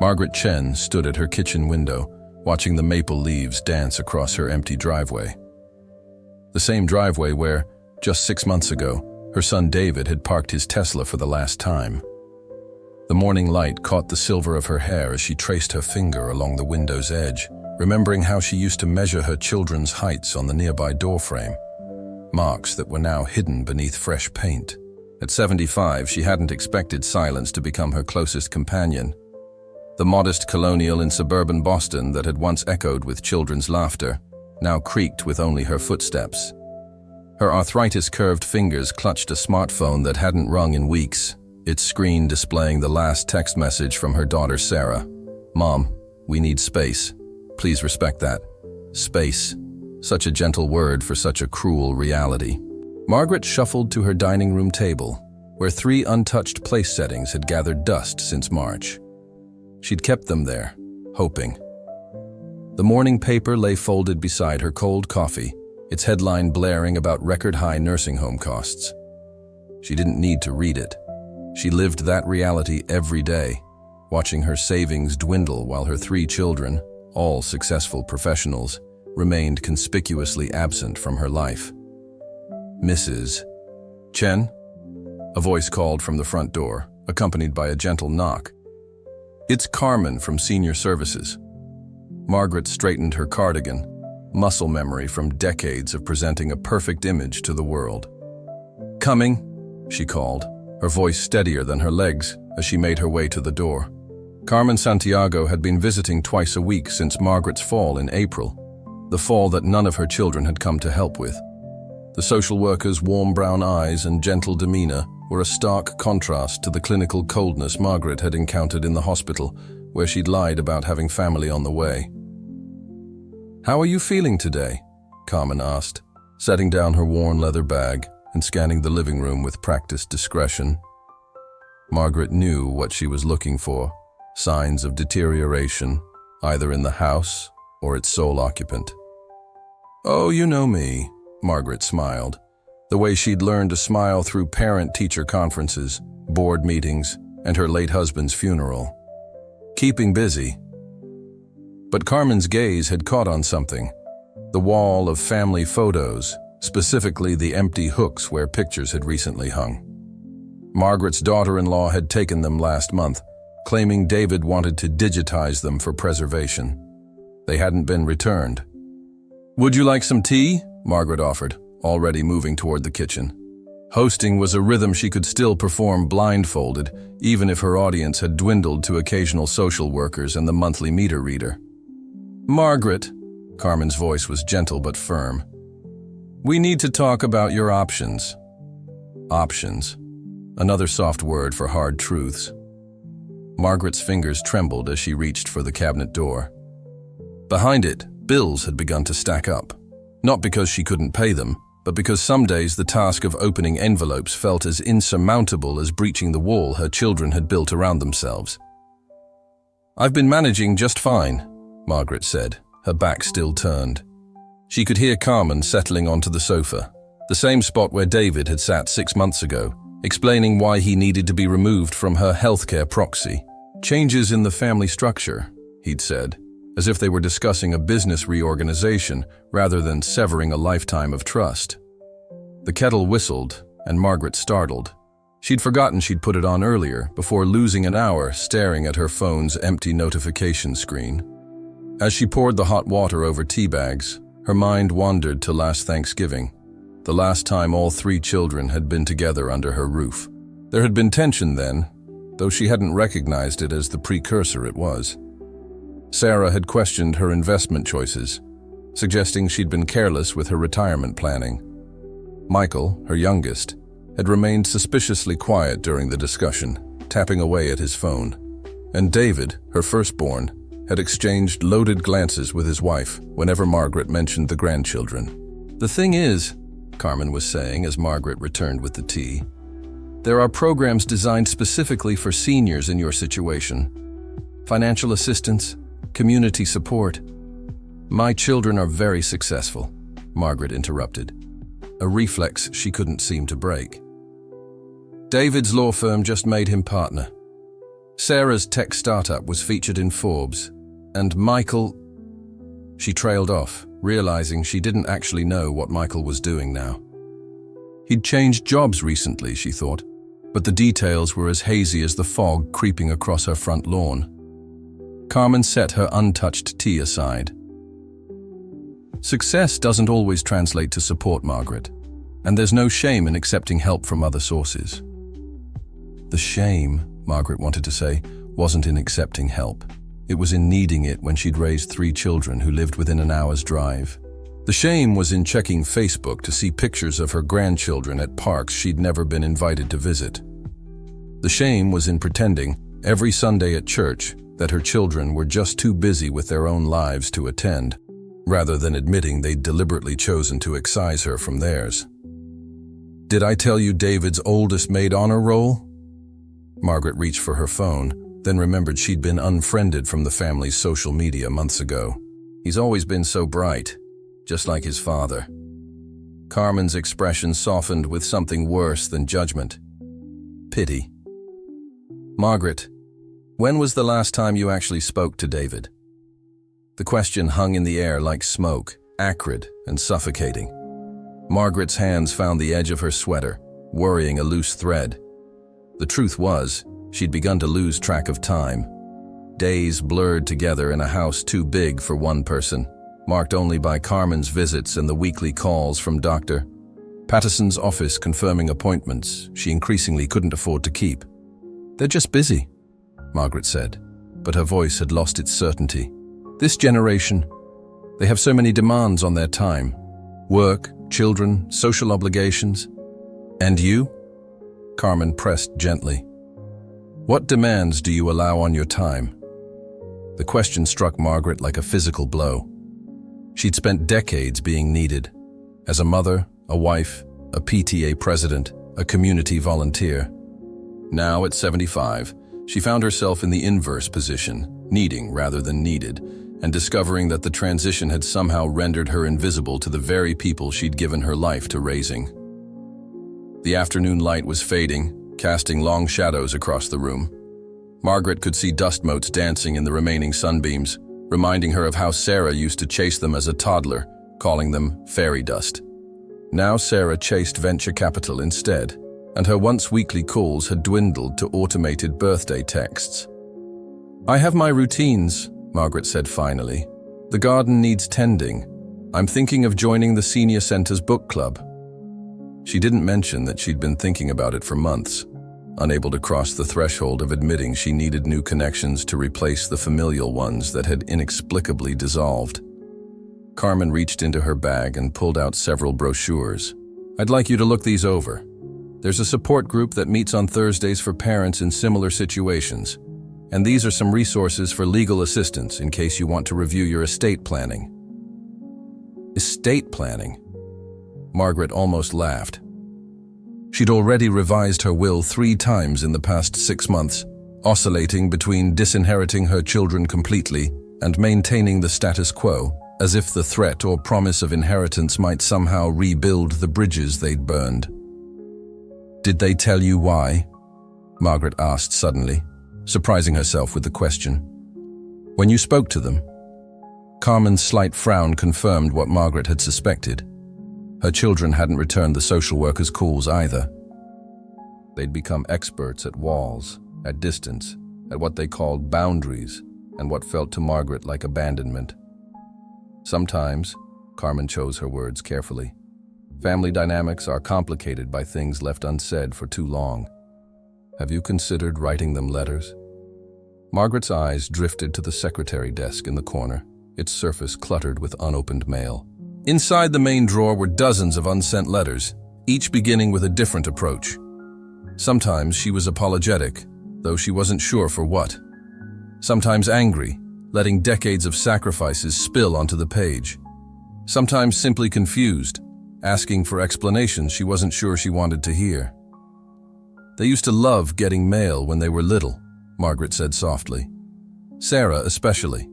Margaret Chen stood at her kitchen window, watching the maple leaves dance across her empty driveway. The same driveway where, just 6 months ago, her son David had parked his Tesla for the last time. The morning light caught the silver of her hair as she traced her finger along the window's edge, remembering how she used to measure her children's heights on the nearby doorframe, marks that were now hidden beneath fresh paint. At 75, she hadn't expected silence to become her closest companion. The modest colonial in suburban Boston that had once echoed with children's laughter now creaked with only her footsteps. Her arthritis-curved fingers clutched a smartphone that hadn't rung in weeks, its screen displaying the last text message from her daughter Sarah. "Mom, we need space. Please respect that." Space. Such a gentle word for such a cruel reality. Margaret shuffled to her dining room table, where 3 untouched place settings had gathered dust since March. She'd kept them there, hoping. The morning paper lay folded beside her cold coffee, its headline blaring about record-high nursing home costs. She didn't need to read it. She lived that reality every day, watching her savings dwindle while her 3 children, all successful professionals, remained conspicuously absent from her life. "Mrs. Chen?" A voice called from the front door, accompanied by a gentle knock. "It's Carmen from Senior Services." Margaret straightened her cardigan, muscle memory from decades of presenting a perfect image to the world. "Coming," she called, her voice steadier than her legs as she made her way to the door. Carmen Santiago had been visiting twice a week since Margaret's fall in April, the fall that none of her children had come to help with. The social worker's warm brown eyes and gentle demeanor were a stark contrast to the clinical coldness Margaret had encountered in the hospital, where she'd lied about having family on the way. "How are you feeling today?" Carmen asked, setting down her worn leather bag and scanning the living room with practiced discretion. Margaret knew what she was looking for, signs of deterioration, either in the house or its sole occupant. "Oh, you know me," Margaret smiled, the way she'd learned to smile through parent-teacher conferences, board meetings, and her late husband's funeral. "Keeping busy." But Carmen's gaze had caught on something. The wall of family photos, specifically the empty hooks where pictures had recently hung. Margaret's daughter-in-law had taken them last month, claiming David wanted to digitize them for preservation. They hadn't been returned. "Would you like some tea?" Margaret offered, already moving toward the kitchen. Hosting was a rhythm she could still perform blindfolded, even if her audience had dwindled to occasional social workers and the monthly meter reader. "Margaret," Carmen's voice was gentle but firm, "we need to talk about your options." Options. Another soft word for hard truths. Margaret's fingers trembled as she reached for the cabinet door. Behind it, bills had begun to stack up. Not because she couldn't pay them, but because some days the task of opening envelopes felt as insurmountable as breaching the wall her children had built around themselves. "I've been managing just fine," Margaret said, her back still turned. She could hear Carmen settling onto the sofa, the same spot where David had sat 6 months ago, explaining why he needed to be removed from her healthcare proxy. "Changes in the family structure," he'd said, as if they were discussing a business reorganization rather than severing a lifetime of trust. The kettle whistled, and Margaret startled. She'd forgotten she'd put it on earlier, before losing an hour staring at her phone's empty notification screen. As she poured the hot water over tea bags, her mind wandered to last Thanksgiving, the last time all 3 children had been together under her roof. There had been tension then, though she hadn't recognized it as the precursor it was. Sarah had questioned her investment choices, suggesting she'd been careless with her retirement planning. Michael, her youngest, had remained suspiciously quiet during the discussion, tapping away at his phone. And David, her firstborn, had exchanged loaded glances with his wife whenever Margaret mentioned the grandchildren. "The thing is," Carmen was saying as Margaret returned with the tea, "there are programs designed specifically for seniors in your situation. Financial assistance, community support." "My children are very successful," Margaret interrupted, a reflex she couldn't seem to break. "David's law firm just made him partner." Sarah's tech startup was featured in Forbes, and Michael... She trailed off, realizing she didn't actually know what Michael was doing now. He'd changed jobs recently, she thought, but the details were as hazy as the fog creeping across her front lawn. Carmen set her untouched tea aside. Success doesn't always translate to support, Margaret, and there's no shame in accepting help from other sources. The shame, Margaret wanted to say, wasn't in accepting help. It was in needing it when she'd raised 3 children who lived within an hour's drive. The shame was in checking Facebook to see pictures of her grandchildren at parks she'd never been invited to visit. The shame was in pretending, every Sunday at church, that her children were just too busy with their own lives to attend, rather than admitting they'd deliberately chosen to excise her from theirs. "Did I tell you David's oldest made honor roll?" Margaret reached for her phone, then remembered she'd been unfriended from the family's social media months ago. "He's always been so bright, just like his father." Carmen's expression softened with something worse than judgment. Pity. "Margaret, when was the last time you actually spoke to David?" The question hung in the air like smoke, acrid and suffocating. Margaret's hands found the edge of her sweater, worrying a loose thread. The truth was, she'd begun to lose track of time. Days blurred together in a house too big for one person, marked only by Carmen's visits and the weekly calls from Dr. Patterson's office confirming appointments she increasingly couldn't afford to keep. "They're just busy," Margaret said, but her voice had lost its certainty. "This generation, they have so many demands on their time. Work, children, social obligations. And you?" Carmen pressed gently. "What demands do you allow on your time?" The question struck Margaret like a physical blow. She'd spent decades being needed, as a mother, a wife, a PTA president, a community volunteer. Now, at 75, she found herself in the inverse position, needing rather than needed, and discovering that the transition had somehow rendered her invisible to the very people she'd given her life to raising. The afternoon light was fading, casting long shadows across the room. Margaret could see dust motes dancing in the remaining sunbeams, reminding her of how Sarah used to chase them as a toddler, calling them fairy dust. Now Sarah chased venture capital instead, and her once weekly calls had dwindled to automated birthday texts. "I have my routines," Margaret said finally. "The garden needs tending. I'm thinking of joining the senior center's book club." She didn't mention that she'd been thinking about it for months, unable to cross the threshold of admitting she needed new connections to replace the familial ones that had inexplicably dissolved. Carmen reached into her bag and pulled out several brochures. "I'd like you to look these over. There's a support group that meets on Thursdays for parents in similar situations, and these are some resources for legal assistance in case you want to review your estate planning." Estate planning? Margaret almost laughed. She'd already revised her will 3 times in the past 6 months, oscillating between disinheriting her children completely and maintaining the status quo, as if the threat or promise of inheritance might somehow rebuild the bridges they'd burned. "Did they tell you why?" Margaret asked suddenly, surprising herself with the question. "When you spoke to them?" Carmen's slight frown confirmed what Margaret had suspected. Her children hadn't returned the social worker's calls either. They'd become experts at walls, at distance, at what they called boundaries, and what felt to Margaret like abandonment. Sometimes, Carmen chose her words carefully, family dynamics are complicated by things left unsaid for too long. "Have you considered writing them letters?" Margaret's eyes drifted to the secretary desk in the corner, its surface cluttered with unopened mail. Inside the main drawer were dozens of unsent letters, each beginning with a different approach. Sometimes she was apologetic, though she wasn't sure for what. Sometimes angry, letting decades of sacrifices spill onto the page. Sometimes simply confused, asking for explanations she wasn't sure she wanted to hear. "They used to love getting mail when they were little," Margaret said softly. "Sarah especially.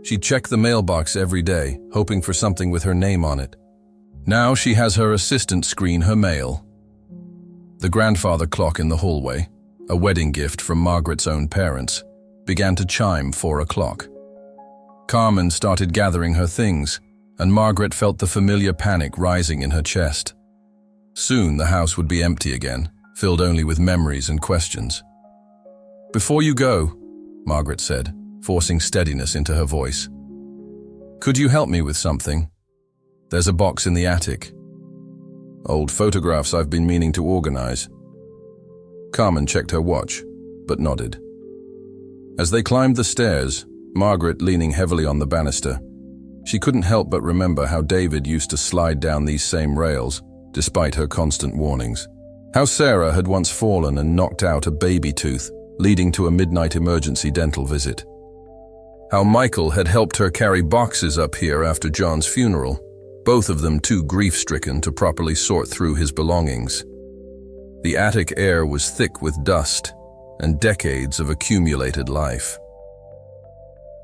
She'd check the mailbox every day, hoping for something with her name on it. Now she has her assistant screen her mail." The grandfather clock in the hallway, a wedding gift from Margaret's own parents, began to chime 4 o'clock. Carmen started gathering her things, and Margaret felt the familiar panic rising in her chest. Soon the house would be empty again, filled only with memories and questions. "Before you go," Margaret said, forcing steadiness into her voice, "could you help me with something? There's a box in the attic. Old photographs I've been meaning to organize." Carmen checked her watch, but nodded. As they climbed the stairs, Margaret leaning heavily on the banister, she couldn't help but remember how David used to slide down these same rails, despite her constant warnings. How Sarah had once fallen and knocked out a baby tooth, leading to a midnight emergency dental visit. How Michael had helped her carry boxes up here after John's funeral, both of them too grief-stricken to properly sort through his belongings. The attic air was thick with dust and decades of accumulated life.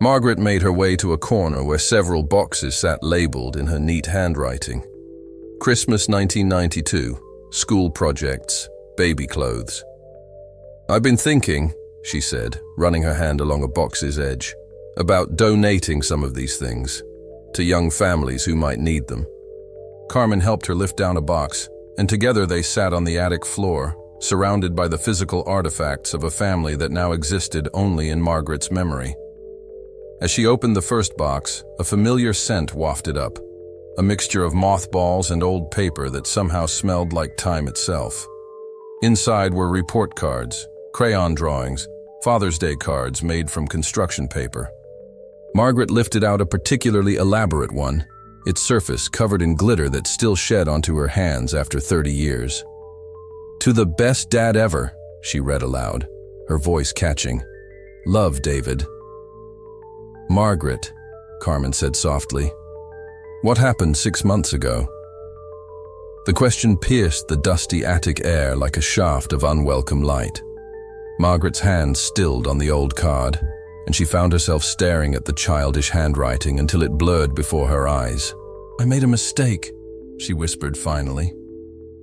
Margaret made her way to a corner where several boxes sat labeled in her neat handwriting. Christmas 1992, school projects, baby clothes. "I've been thinking," she said, running her hand along a box's edge, "about donating some of these things to young families who might need them." Carmen helped her lift down a box, and together they sat on the attic floor, surrounded by the physical artifacts of a family that now existed only in Margaret's memory. As she opened the first box, a familiar scent wafted up, a mixture of mothballs and old paper that somehow smelled like time itself. Inside were report cards, crayon drawings, Father's Day cards made from construction paper. Margaret lifted out a particularly elaborate one, its surface covered in glitter that still shed onto her hands after 30 years. "To the best dad ever," she read aloud, her voice catching. "Love, David." "Margaret," Carmen said softly, "what happened 6 months ago?" The question pierced the dusty attic air like a shaft of unwelcome light. Margaret's hand stilled on the old card, and she found herself staring at the childish handwriting until it blurred before her eyes. "I made a mistake," she whispered finally.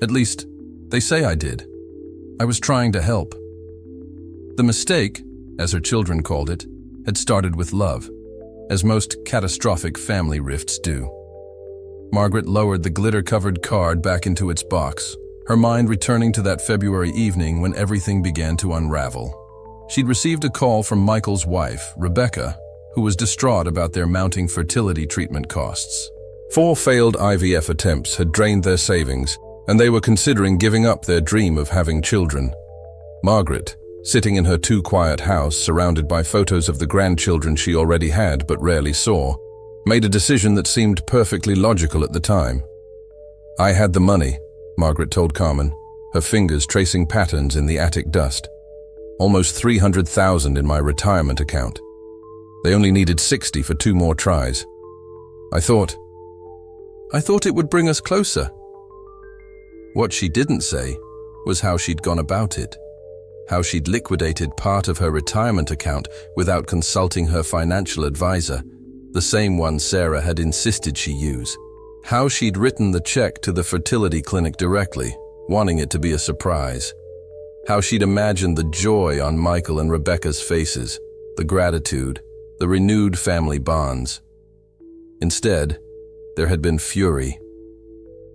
"At least, they say I did. I was trying to help." The mistake, as her children called it, had started with love, as most catastrophic family rifts do. Margaret lowered the glitter-covered card back into its box, her mind returning to that February evening when everything began to unravel. She'd received a call from Michael's wife, Rebecca, who was distraught about their mounting fertility treatment costs. 4 failed IVF attempts had drained their savings, and they were considering giving up their dream of having children. Margaret, sitting in her too-quiet house surrounded by photos of the grandchildren she already had but rarely saw, made a decision that seemed perfectly logical at the time. "I had the money," Margaret told Carmen, her fingers tracing patterns in the attic dust. "Almost 300,000 in my retirement account. They only needed 60 for 2 more tries. I thought it would bring us closer." What she didn't say was how she'd gone about it. How she'd liquidated part of her retirement account without consulting her financial advisor, the same one Sarah had insisted she use. How she'd written the check to the fertility clinic directly, wanting it to be a surprise. How she'd imagined the joy on Michael and Rebecca's faces, the gratitude, the renewed family bonds. Instead, there had been fury.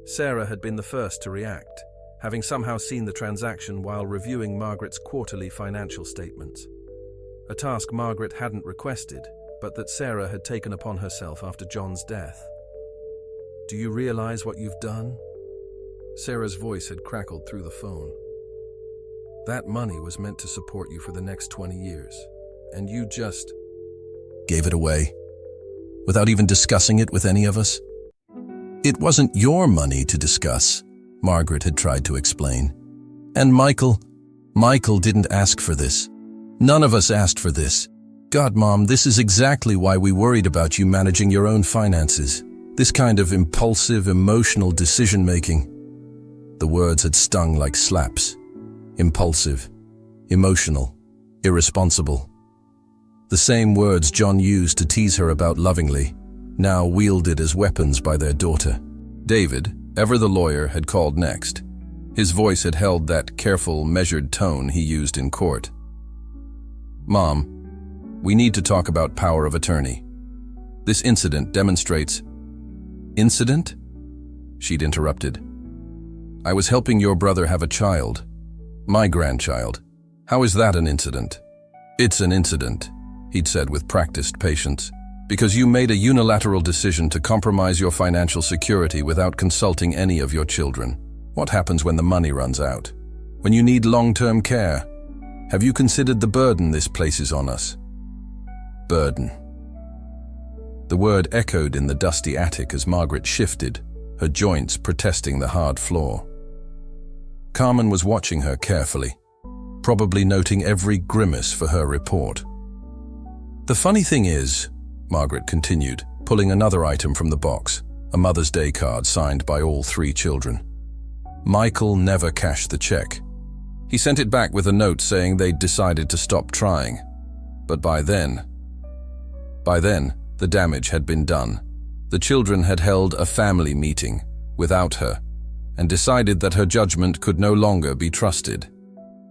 Sarah had been the first to react, having somehow seen the transaction while reviewing Margaret's quarterly financial statements. A task Margaret hadn't requested, but that Sarah had taken upon herself after John's death. "Do you realize what you've done?" Sarah's voice had crackled through the phone. "That money was meant to support you for the next 20 years, and you just gave it away, without even discussing it with any of us." "It wasn't your money to discuss," Margaret had tried to explain. "And Michael didn't ask for this. None of us asked for this. God, Mom, this is exactly why we worried about you managing your own finances. This kind of impulsive, emotional decision-making." The words had stung like slaps. Impulsive, emotional, irresponsible. The same words John used to tease her about lovingly, now wielded as weapons by their daughter. David, ever the lawyer, had called next. His voice had held that careful, measured tone he used in court. "Mom, we need to talk about power of attorney. This incident demonstrates—" "Incident?" she'd interrupted. "I was helping your brother have a child. My grandchild. How is that an incident?" "It's an incident," he'd said with practiced patience, "because you made a unilateral decision to compromise your financial security without consulting any of your children. What happens when the money runs out? When you need long-term care? Have you considered the burden this places on us?" Burden. The word echoed in the dusty attic as Margaret shifted, her joints protesting the hard floor. Carmen was watching her carefully, probably noting every grimace for her report. "The funny thing is," Margaret continued, pulling another item from the box, a Mother's Day card signed by all 3 children. "Michael never cashed the check. He sent it back with a note saying they'd decided to stop trying. But by then, the damage had been done. The children had held a family meeting without her and decided that her judgment could no longer be trusted.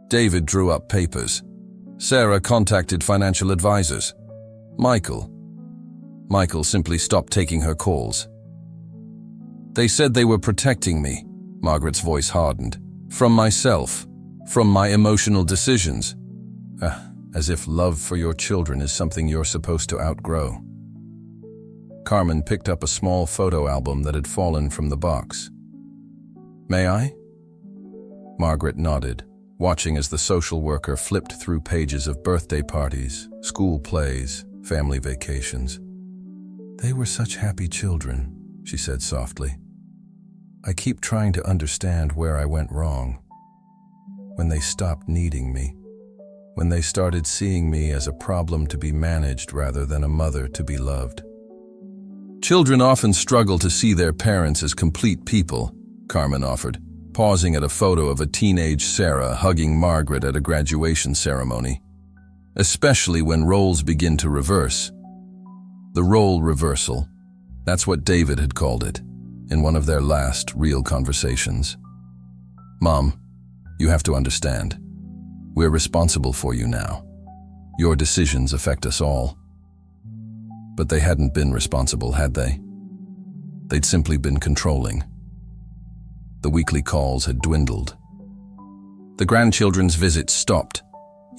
David drew up papers. Sarah contacted financial advisors. Michael simply stopped taking her calls. They said they were protecting me," Margaret's voice hardened, "from myself, from my emotional decisions. As if love for your children is something you're supposed to outgrow." Carmen picked up a small photo album that had fallen from the box. "May I?" Margaret nodded, watching as the social worker flipped through pages of birthday parties, school plays, family vacations. "They were such happy children," she said softly. "I keep trying to understand where I went wrong. When they stopped needing me. When they started seeing me as a problem to be managed rather than a mother to be loved." "Children often struggle to see their parents as complete people," Carmen offered, pausing at a photo of a teenage Sarah hugging Margaret at a graduation ceremony. "Especially when roles begin to reverse. The role reversal. That's what David had called it, in one of their last real conversations. Mom, you have to understand. We're responsible for you now. Your decisions affect us all." But they hadn't been responsible, had they? They'd simply been controlling. The weekly calls had dwindled. The grandchildren's visits stopped.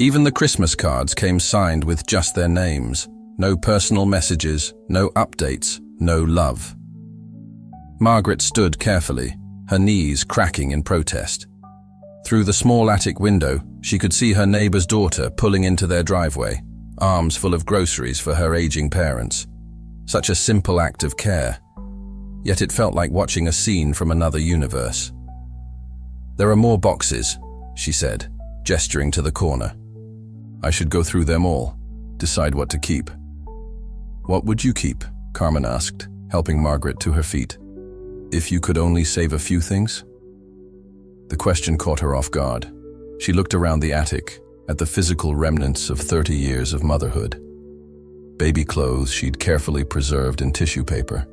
Even the Christmas cards came signed with just their names. No personal messages, no updates, no love. Margaret stood carefully, her knees cracking in protest. Through the small attic window, she could see her neighbor's daughter pulling into their driveway, arms full of groceries for her aging parents. Such a simple act of care. Yet it felt like watching a scene from another universe. "There are more boxes," she said, gesturing to the corner. "I should go through them all, decide what to keep." "What would you keep?" Carmen asked, helping Margaret to her feet. "If you could only save a few things?" The question caught her off guard. She looked around the attic, at the physical remnants of 30 years of motherhood. Baby clothes she'd carefully preserved in tissue paper.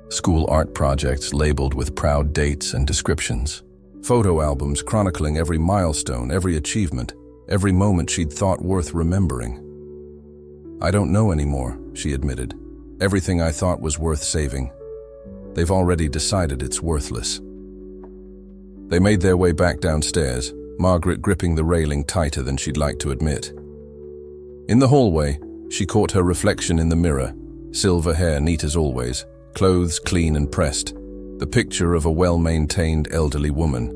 School art projects labeled with proud dates and descriptions. Photo albums chronicling every milestone, every achievement, every moment she'd thought worth remembering. "I don't know anymore," she admitted. "Everything I thought was worth saving. They've already decided it's worthless." They made their way back downstairs, Margaret gripping the railing tighter than she'd like to admit. In the hallway, she caught her reflection in the mirror, silver hair neat as always, clothes clean and pressed, the picture of a well-maintained elderly woman.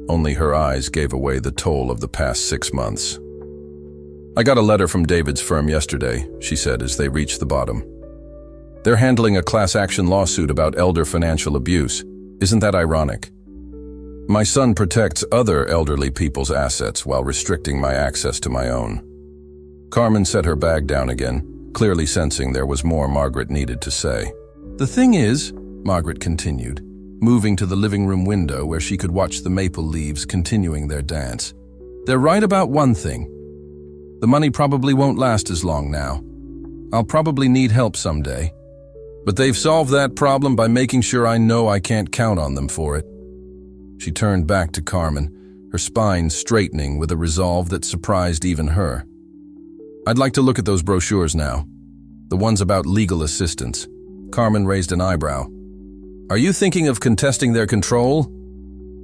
Only her eyes gave away the toll of the past 6 months. "I got a letter from David's firm yesterday," she said as they reached the bottom. "They're handling a class action lawsuit about elder financial abuse. Isn't that ironic? My son protects other elderly people's assets while restricting my access to my own." Carmen set her bag down again, clearly sensing there was more Margaret needed to say. "The thing is," Margaret continued, moving to the living room window where she could watch the maple leaves continuing their dance, "they're right about one thing. The money probably won't last as long now. I'll probably need help someday. But they've solved that problem by making sure I know I can't count on them for it." She turned back to Carmen, her spine straightening with a resolve that surprised even her. "I'd like to look at those brochures now. The ones about legal assistance." Carmen raised an eyebrow. "Are you thinking of contesting their control?"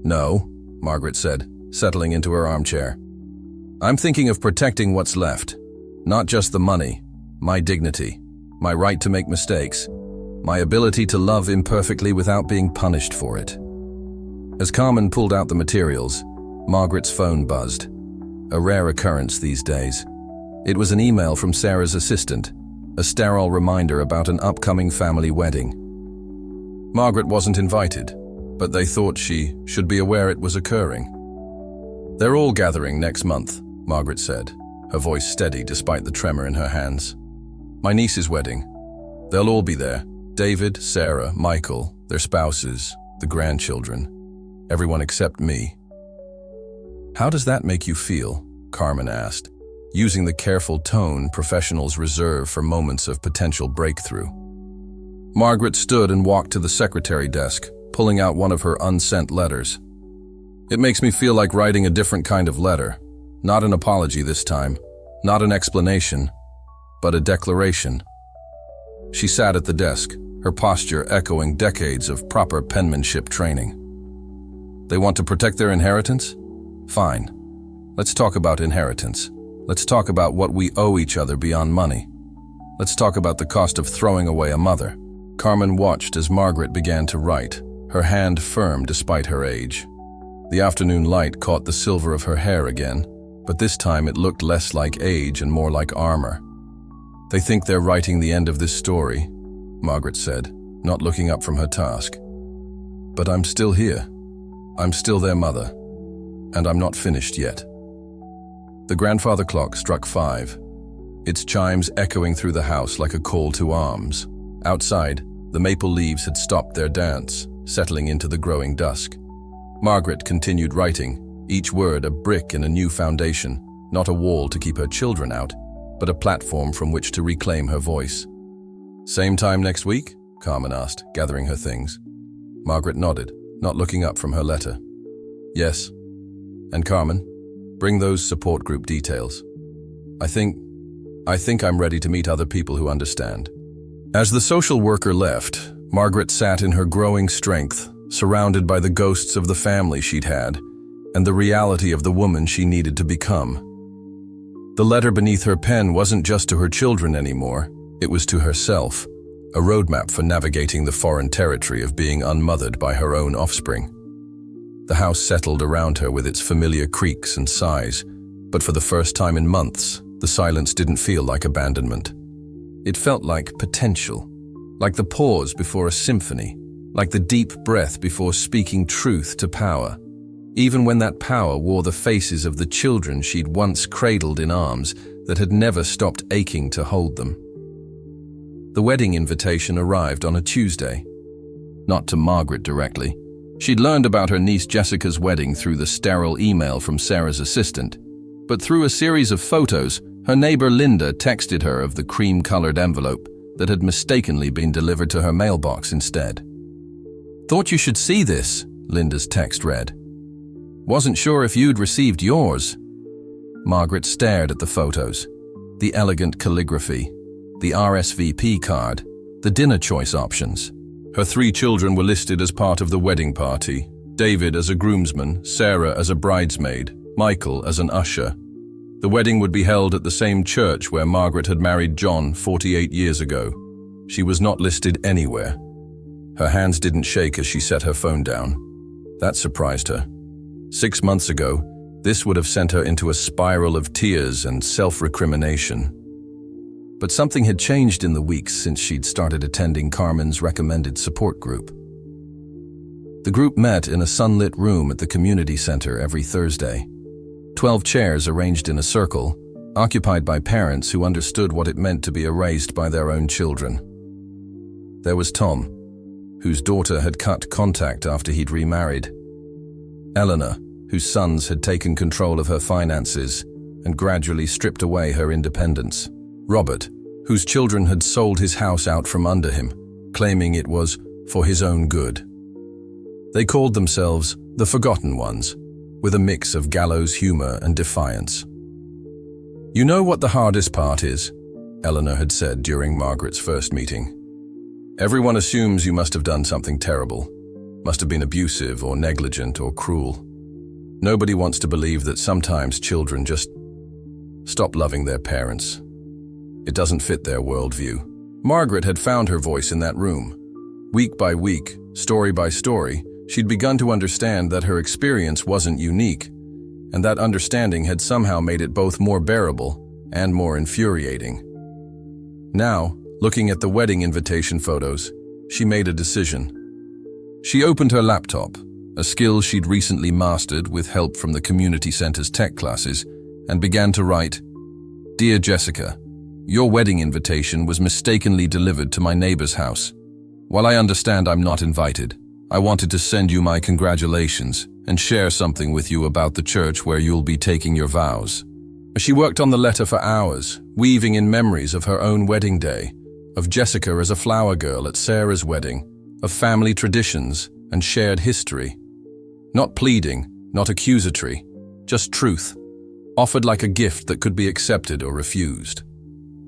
"No," Margaret said, settling into her armchair. "I'm thinking of protecting what's left. Not just the money, my dignity, my right to make mistakes, my ability to love imperfectly without being punished for it." As Carmen pulled out the materials, Margaret's phone buzzed. A rare occurrence these days. It was an email from Sarah's assistant, a sterile reminder about an upcoming family wedding. Margaret wasn't invited, but they thought she should be aware it was occurring. "They're all gathering next month," Margaret said, her voice steady despite the tremor in her hands. "My niece's wedding. They'll all be there. David, Sarah, Michael, their spouses, the grandchildren. Everyone except me." "How does that make you feel?" Carmen asked, using the careful tone professionals reserve for moments of potential breakthrough. Margaret stood and walked to the secretary desk, pulling out one of her unsent letters. "It makes me feel like writing a different kind of letter. Not an apology this time, not an explanation, but a declaration." She sat at the desk, her posture echoing decades of proper penmanship training. "They want to protect their inheritance? Fine. Let's talk about inheritance. Let's talk about what we owe each other beyond money. Let's talk about the cost of throwing away a mother." Carmen watched as Margaret began to write, her hand firm despite her age. The afternoon light caught the silver of her hair again, but this time it looked less like age and more like armor. "They think they're writing the end of this story," Margaret said, not looking up from her task. "But I'm still here. I'm still their mother, and I'm not finished yet." The grandfather clock struck 5, its chimes echoing through the house like a call to arms. Outside, the maple leaves had stopped their dance, settling into the growing dusk. Margaret continued writing, each word a brick in a new foundation, not a wall to keep her children out, but a platform from which to reclaim her voice. "Same time next week?" Carmen asked, gathering her things. Margaret nodded, not looking up from her letter. "Yes. And Carmen, bring those support group details. I think I'm ready to meet other people who understand." As the social worker left, Margaret sat in her growing strength, surrounded by the ghosts of the family she'd had, and the reality of the woman she needed to become. The letter beneath her pen wasn't just to her children anymore, it was to herself, a roadmap for navigating the foreign territory of being unmothered by her own offspring. The house settled around her with its familiar creaks and sighs, but for the first time in months, the silence didn't feel like abandonment. It felt like potential, like the pause before a symphony, like the deep breath before speaking truth to power, even when that power wore the faces of the children she'd once cradled in arms that had never stopped aching to hold them. The wedding invitation arrived on a Tuesday. Not to Margaret directly. She'd learned about her niece Jessica's wedding through the sterile email from Sarah's assistant, but through a series of photos, her neighbor Linda texted her of the cream-colored envelope that had mistakenly been delivered to her mailbox instead. "Thought you should see this," Linda's text read. "Wasn't sure if you'd received yours." Margaret stared at the photos, the elegant calligraphy, the RSVP card, the dinner choice options. Her 3 children were listed as part of the wedding party, David as a groomsman, Sarah as a bridesmaid, Michael as an usher. The wedding would be held at the same church where Margaret had married John 48 years ago. She was not listed anywhere. Her hands didn't shake as she set her phone down. That surprised her. 6 months ago, this would have sent her into a spiral of tears and self-recrimination. But something had changed in the weeks since she'd started attending Carmen's recommended support group. The group met in a sunlit room at the community center every Thursday. 12 chairs arranged in a circle, occupied by parents who understood what it meant to be erased by their own children. There was Tom, whose daughter had cut contact after he'd remarried. Eleanor, whose sons had taken control of her finances and gradually stripped away her independence. Robert, whose children had sold his house out from under him, claiming it was for his own good. They called themselves the forgotten ones, with a mix of gallows humor and defiance. "You know what the hardest part is?" Eleanor had said during Margaret's first meeting. "Everyone assumes you must have done something terrible, must have been abusive or negligent or cruel. Nobody wants to believe that sometimes children just stop loving their parents. It doesn't fit their worldview." Margaret had found her voice in that room. Week by week, story by story, she'd begun to understand that her experience wasn't unique, and that understanding had somehow made it both more bearable and more infuriating. Now, looking at the wedding invitation photos, she made a decision. She opened her laptop, a skill she'd recently mastered with help from the community center's tech classes, and began to write, "Dear Jessica, your wedding invitation was mistakenly delivered to my neighbor's house. While I understand I'm not invited, I wanted to send you my congratulations and share something with you about the church where you'll be taking your vows." She worked on the letter for hours, weaving in memories of her own wedding day, of Jessica as a flower girl at Sarah's wedding, of family traditions and shared history. Not pleading, not accusatory, just truth, offered like a gift that could be accepted or refused.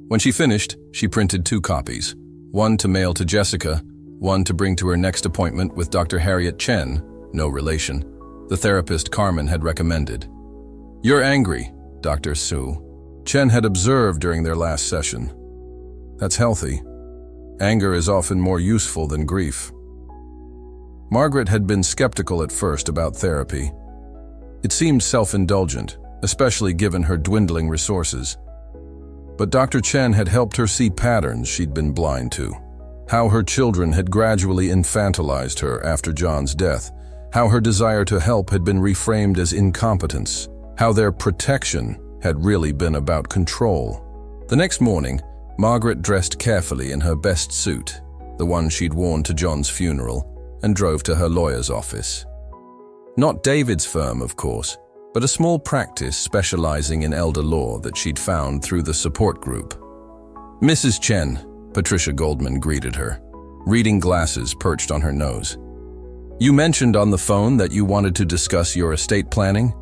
When she finished, she printed 2 copies, one to mail to Jessica, one to bring to her next appointment with Dr. Harriet Chen, no relation, the therapist Carmen had recommended. "You're angry, Dr. Su," Chen had observed during their last session. "That's healthy. Anger is often more useful than grief." Margaret had been skeptical at first about therapy. It seemed self-indulgent, especially given her dwindling resources. But Dr. Chen had helped her see patterns she'd been blind to. How her children had gradually infantilized her after John's death. How her desire to help had been reframed as incompetence. How their protection had really been about control. The next morning, Margaret dressed carefully in her best suit, the one she'd worn to John's funeral, and drove to her lawyer's office. Not David's firm, of course, but a small practice specializing in elder law that she'd found through the support group. "Mrs. Chen," Patricia Goldman greeted her, reading glasses perched on her nose. "You mentioned on the phone that you wanted to discuss your estate planning?"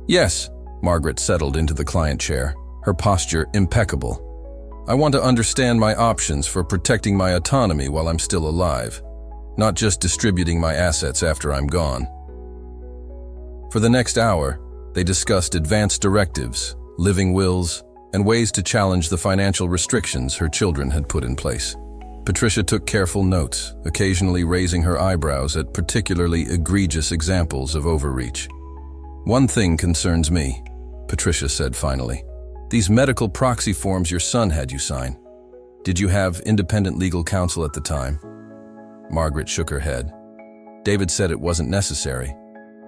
"Yes," Margaret settled into the client chair, her posture impeccable. "I want to understand my options for protecting my autonomy while I'm still alive, not just distributing my assets after I'm gone." For the next hour, they discussed advanced directives, living wills, and ways to challenge the financial restrictions her children had put in place. Patricia took careful notes, occasionally raising her eyebrows at particularly egregious examples of overreach. "One thing concerns me," Patricia said finally. "These medical proxy forms your son had you sign. Did you have independent legal counsel at the time?" Margaret shook her head. "David said it wasn't necessary,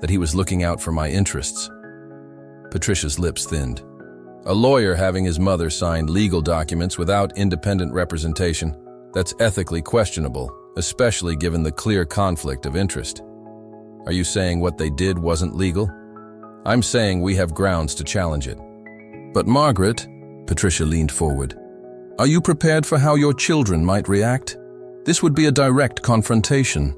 that he was looking out for my interests." Patricia's lips thinned. A lawyer having his mother sign legal documents without independent representation, that's ethically questionable, especially given the clear conflict of interest. Are you saying what they did wasn't legal? I'm saying we have grounds to challenge it. But Margaret, Patricia leaned forward, are you prepared for how your children might react? This would be a direct confrontation.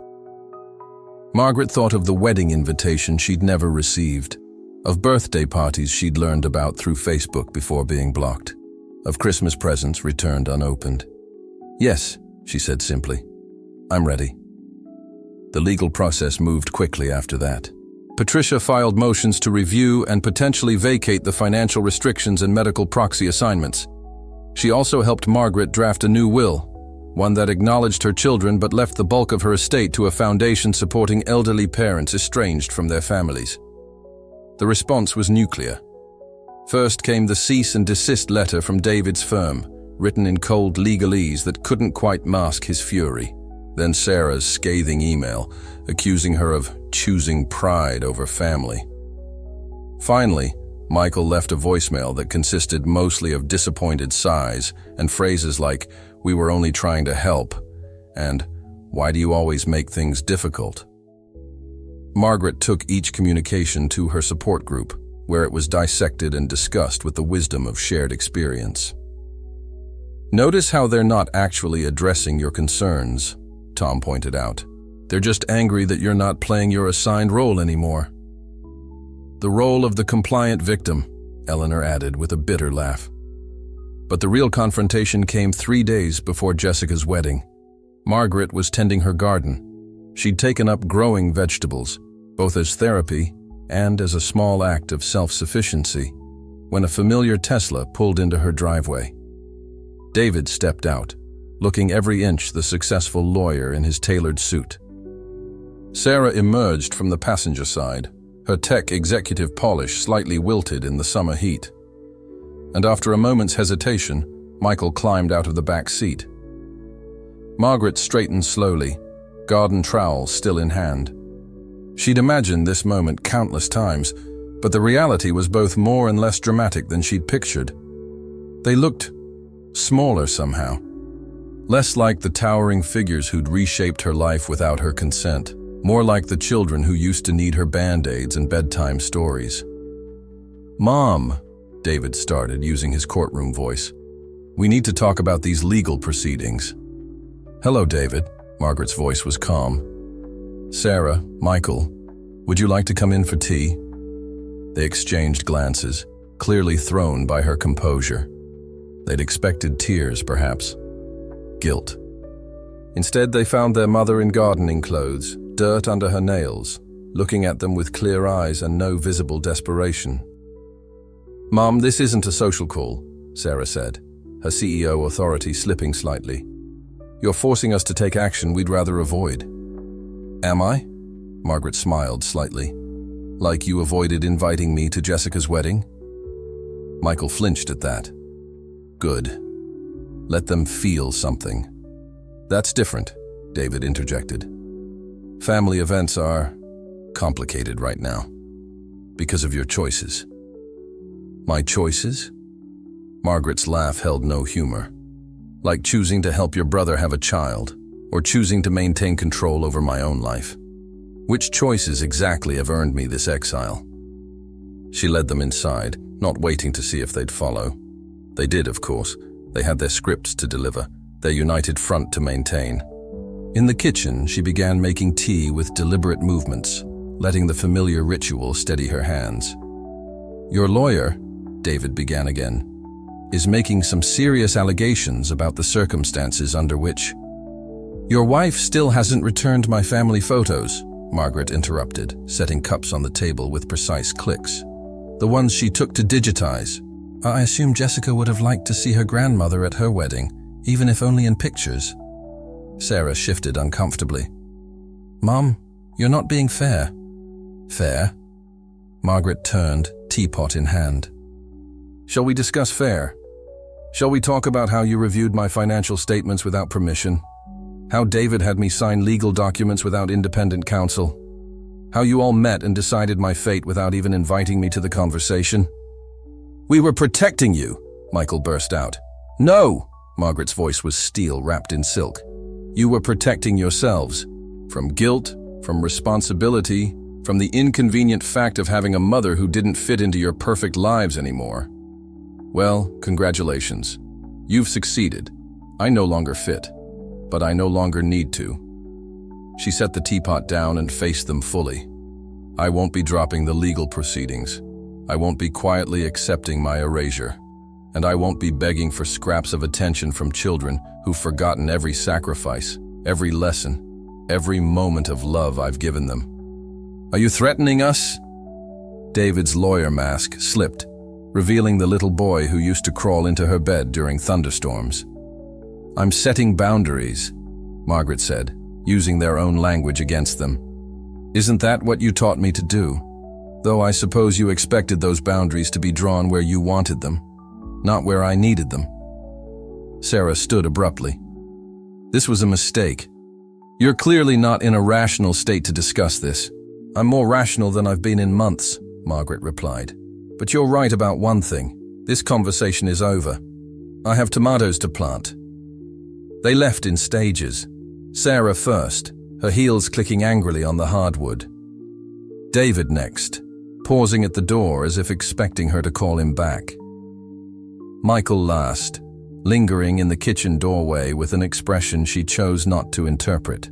Margaret thought of the wedding invitation she'd never received, of birthday parties she'd learned about through Facebook before being blocked, of Christmas presents returned unopened. "Yes," she said simply. "I'm ready." The legal process moved quickly after that. Patricia filed motions to review and potentially vacate the financial restrictions and medical proxy assignments. She also helped Margaret draft a new will, one that acknowledged her children but left the bulk of her estate to a foundation supporting elderly parents estranged from their families. The response was nuclear. First came the cease and desist letter from David's firm, written in cold legalese that couldn't quite mask his fury. Then Sarah's scathing email, accusing her of choosing pride over family. Finally, Michael left a voicemail that consisted mostly of disappointed sighs and phrases like, "We were only trying to help," and "Why do you always make things difficult?" Margaret took each communication to her support group, where it was dissected and discussed with the wisdom of shared experience. "Notice how they're not actually addressing your concerns," Tom pointed out. They're just angry that you're not playing your assigned role anymore." "The role of the compliant victim," Eleanor added with a bitter laugh. But the real confrontation came 3 days before Jessica's wedding. Margaret was tending her garden. She'd taken up growing vegetables, both as therapy and as a small act of self-sufficiency, when a familiar Tesla pulled into her driveway. David stepped out, looking every inch the successful lawyer in his tailored suit. Sarah emerged from the passenger side, her tech executive polish slightly wilted in the summer heat. And after a moment's hesitation, Michael climbed out of the back seat. Margaret straightened slowly, garden trowel still in hand. She'd imagined this moment countless times, but the reality was both more and less dramatic than she'd pictured. They looked smaller somehow, less like the towering figures who'd reshaped her life without her consent, more like the children who used to need her band-aids and bedtime stories. "Mom," David started, using his courtroom voice, "we need to talk about these legal proceedings." "Hello, David." Margaret's voice was calm. "Sarah, Michael, would you like to come in for tea?" They exchanged glances, clearly thrown by her composure. They'd expected tears, perhaps. Guilt. Instead, they found their mother in gardening clothes, dirt under her nails, looking at them with clear eyes and no visible desperation. "Mom, this isn't a social call," Sarah said, her CEO authority slipping slightly. "You're forcing us to take action we'd rather avoid." "Am I?" Margaret smiled slightly. "Like you avoided inviting me to Jessica's wedding?" Michael flinched at that. "Good. Let them feel something." "That's different," David interjected. "Family events are complicated right now because of your choices." "My choices?" Margaret's laugh held no humor. "Like choosing to help your brother have a child, or choosing to maintain control over my own life. Which choices exactly have earned me this exile?" She led them inside, not waiting to see if they'd follow. They did, of course. They had their scripts to deliver, their united front to maintain. In the kitchen, she began making tea with deliberate movements, letting the familiar ritual steady her hands. "Your lawyer," David began again, "is making some serious allegations about the circumstances under which—" "Your wife still hasn't returned my family photos," Margaret interrupted, setting cups on the table with precise clicks. "The ones she took to digitize. I assume Jessica would have liked to see her grandmother at her wedding, even if only in pictures." Sarah shifted uncomfortably. "Mom, you're not being fair." "Fair?" Margaret turned, teapot in hand. "Shall we discuss fair? Shall we talk about how you reviewed my financial statements without permission? How David had me sign legal documents without independent counsel? How you all met and decided my fate without even inviting me to the conversation?" "We were protecting you," Michael burst out. "No!" Margaret's voice was steel wrapped in silk. "You were protecting yourselves. From guilt, from responsibility, from the inconvenient fact of having a mother who didn't fit into your perfect lives anymore. Well, congratulations. You've succeeded. I no longer fit, but I no longer need to." She set the teapot down and faced them fully. "I won't be dropping the legal proceedings. I won't be quietly accepting my erasure. And I won't be begging for scraps of attention from children who've forgotten every sacrifice, every lesson, every moment of love I've given them." "Are you threatening us?" David's lawyer mask slipped, revealing the little boy who used to crawl into her bed during thunderstorms. "I'm setting boundaries," Margaret said, using their own language against them. "Isn't that what you taught me to do? Though I suppose you expected those boundaries to be drawn where you wanted them, not where I needed them." Sarah stood abruptly. "This was a mistake. You're clearly not in a rational state to discuss this." "I'm more rational than I've been in months," Margaret replied. "But you're right about one thing. This conversation is over. I have tomatoes to plant." They left in stages. Sarah first, her heels clicking angrily on the hardwood. David next, pausing at the door as if expecting her to call him back. Michael last, lingering in the kitchen doorway with an expression she chose not to interpret.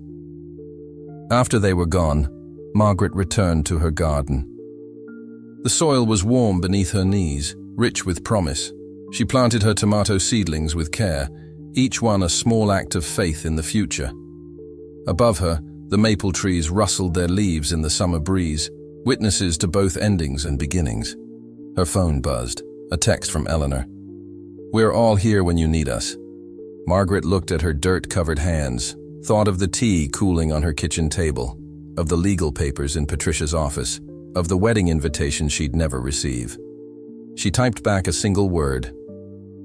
After they were gone, Margaret returned to her garden. The soil was warm beneath her knees, rich with promise. She planted her tomato seedlings with care, each one a small act of faith in the future. Above her, the maple trees rustled their leaves in the summer breeze, witnesses to both endings and beginnings. Her phone buzzed, a text from Eleanor. "We're all here when you need us." Margaret looked at her dirt-covered hands, thought of the tea cooling on her kitchen table, of the legal papers in Patricia's office, of the wedding invitation she'd never receive. She typed back a single word: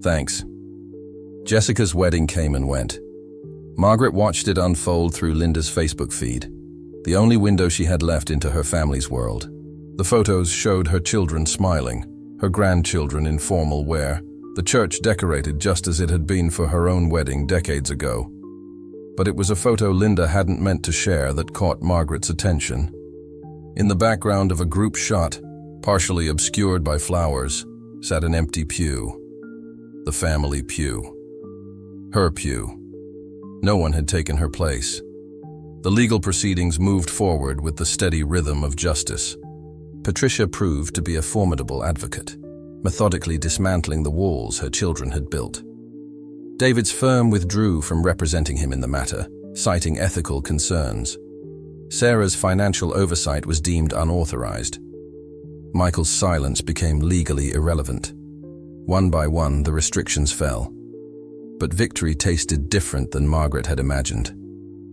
"Thanks." Jessica's wedding came and went. Margaret watched it unfold through Linda's Facebook feed, the only window she had left into her family's world. The photos showed her children smiling, her grandchildren in formal wear, the church decorated just as it had been for her own wedding decades ago. But it was a photo Linda hadn't meant to share that caught Margaret's attention. In the background of a group shot, partially obscured by flowers, sat an empty pew. The family pew. Her pew. No one had taken her place. The legal proceedings moved forward with the steady rhythm of justice. Patricia proved to be a formidable advocate, methodically dismantling the walls her children had built. David's firm withdrew from representing him in the matter, citing ethical concerns. Sarah's financial oversight was deemed unauthorized. Michael's silence became legally irrelevant. One by one, the restrictions fell. But victory tasted different than Margaret had imagined.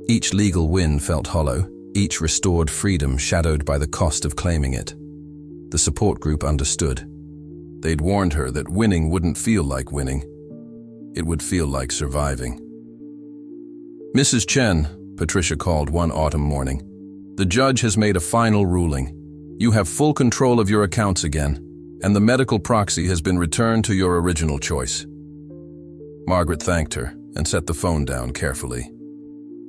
Each legal win felt hollow, each restored freedom shadowed by the cost of claiming it. The support group understood. They'd warned her that winning wouldn't feel like winning. It would feel like surviving. "Mrs. Chen," Patricia called one autumn morning, "the judge has made a final ruling. You have full control of your accounts again, and the medical proxy has been returned to your original choice." Margaret thanked her and set the phone down carefully.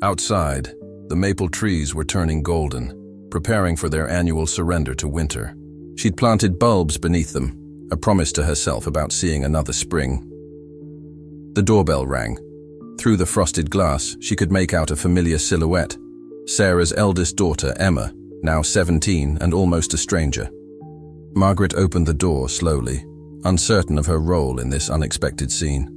Outside, the maple trees were turning golden, preparing for their annual surrender to winter. She'd planted bulbs beneath them, a promise to herself about seeing another spring. The doorbell rang. Through the frosted glass, she could make out a familiar silhouette. Sarah's eldest daughter, Emma, now 17 and almost a stranger. Margaret opened the door slowly, uncertain of her role in this unexpected scene.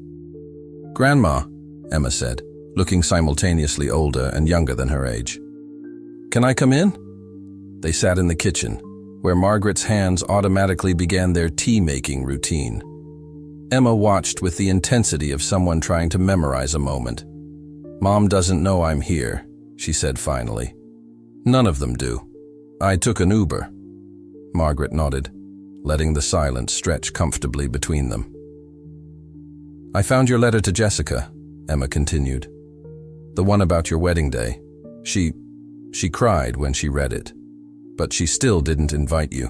"Grandma," Emma said, looking simultaneously older and younger than her age. "Can I come in?" They sat in the kitchen, where Margaret's hands automatically began their tea-making routine. Emma watched with the intensity of someone trying to memorize a moment. "Mom doesn't know I'm here," she said finally. "None of them do. I took an Uber." Margaret nodded, letting the silence stretch comfortably between them. "I found your letter to Jessica," Emma continued. "The one about your wedding day. She cried when she read it, but she still didn't invite you."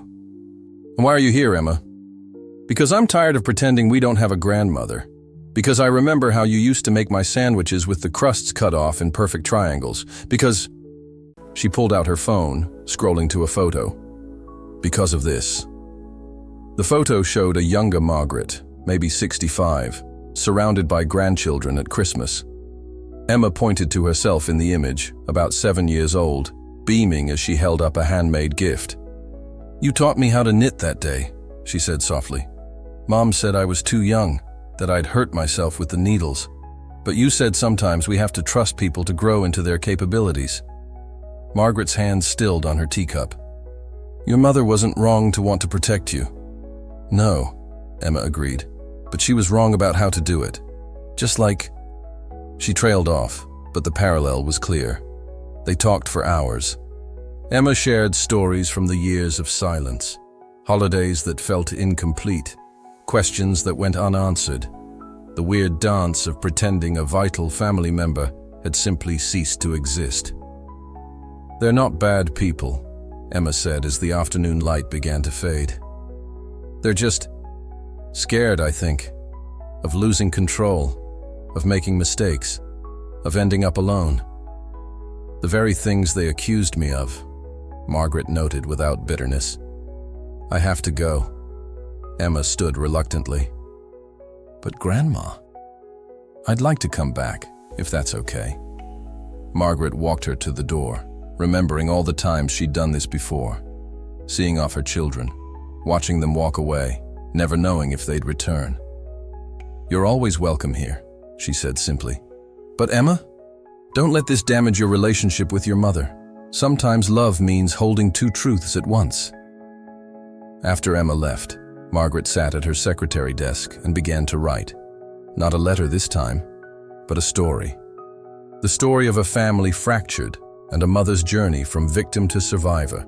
"Why are you here, Emma?" "Because I'm tired of pretending we don't have a grandmother. Because I remember how you used to make my sandwiches with the crusts cut off in perfect triangles. Because..." She pulled out her phone, scrolling to a photo. "Because of this." The photo showed a younger Margaret, maybe 65, surrounded by grandchildren at Christmas. Emma pointed to herself in the image, about 7 years old, beaming as she held up a handmade gift. "You taught me how to knit that day," she said softly. "Mom said I was too young, that I'd hurt myself with the needles. But you said sometimes we have to trust people to grow into their capabilities." Margaret's hand stilled on her teacup. "Your mother wasn't wrong to want to protect you." "No," Emma agreed, "but she was wrong about how to do it. Just like..." She trailed off, but the parallel was clear. They talked for hours. Emma shared stories from the years of silence, holidays that felt incomplete, questions that went unanswered, the weird dance of pretending a vital family member had simply ceased to exist. "They're not bad people," Emma said as the afternoon light began to fade. "They're just scared, I think, of losing control, of making mistakes, of ending up alone. The very things they accused me of," Margaret noted without bitterness. "I have to go." Emma stood reluctantly. "But Grandma, I'd like to come back, if that's okay." Margaret walked her to the door. remembering all the times she'd done this before, seeing off her children, watching them walk away, never knowing if they'd return. "You're always welcome here," she said simply. "But Emma, don't let this damage your relationship with your mother. Sometimes love means holding two truths at once." After Emma left, Margaret sat at her secretary desk and began to write. Not a letter this time, but a story. The story of a family fractured and a mother's journey from victim to survivor.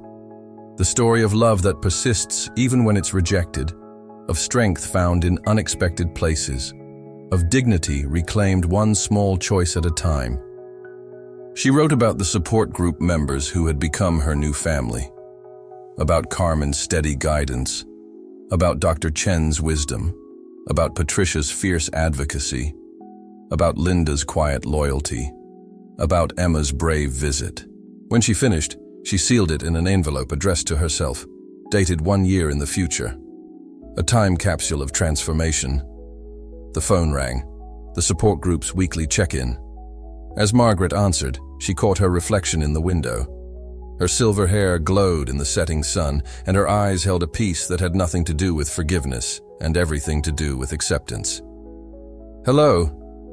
The story of love that persists even when it's rejected, of strength found in unexpected places, of dignity reclaimed one small choice at a time. She wrote about the support group members who had become her new family, about Carmen's steady guidance, about Dr. Chen's wisdom, about Patricia's fierce advocacy, about Linda's quiet loyalty, about Emma's brave visit. When she finished, she sealed it in an envelope addressed to herself, dated 1 year in the future. A time capsule of transformation. The phone rang, the support group's weekly check-in. As Margaret answered, she caught her reflection in the window. Her silver hair glowed in the setting sun, and her eyes held a peace that had nothing to do with forgiveness and everything to do with acceptance. "Hello,"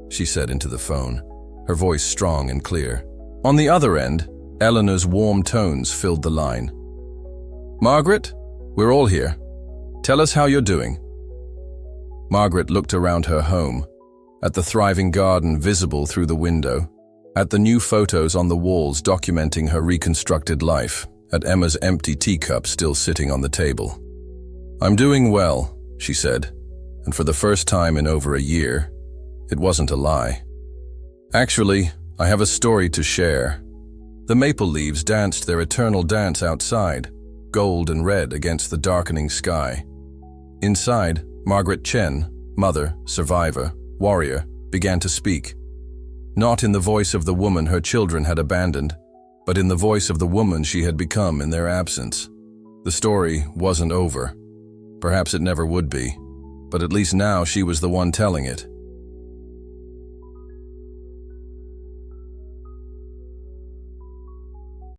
she said into the phone, her voice strong and clear. On the other end, Eleanor's warm tones filled the line. "Margaret, we're all here. Tell us how you're doing." Margaret looked around her home, at the thriving garden visible through the window, at the new photos on the walls documenting her reconstructed life, at Emma's empty teacup still sitting on the table. "I'm doing well," she said, and for the first time in over a year, it wasn't a lie. "Actually, I have a story to share." The maple leaves danced their eternal dance outside, gold and red against the darkening sky. Inside, Margaret Chen, mother, survivor, warrior, began to speak. Not in the voice of the woman her children had abandoned, but in the voice of the woman she had become in their absence. The story wasn't over. Perhaps it never would be, but at least now she was the one telling it.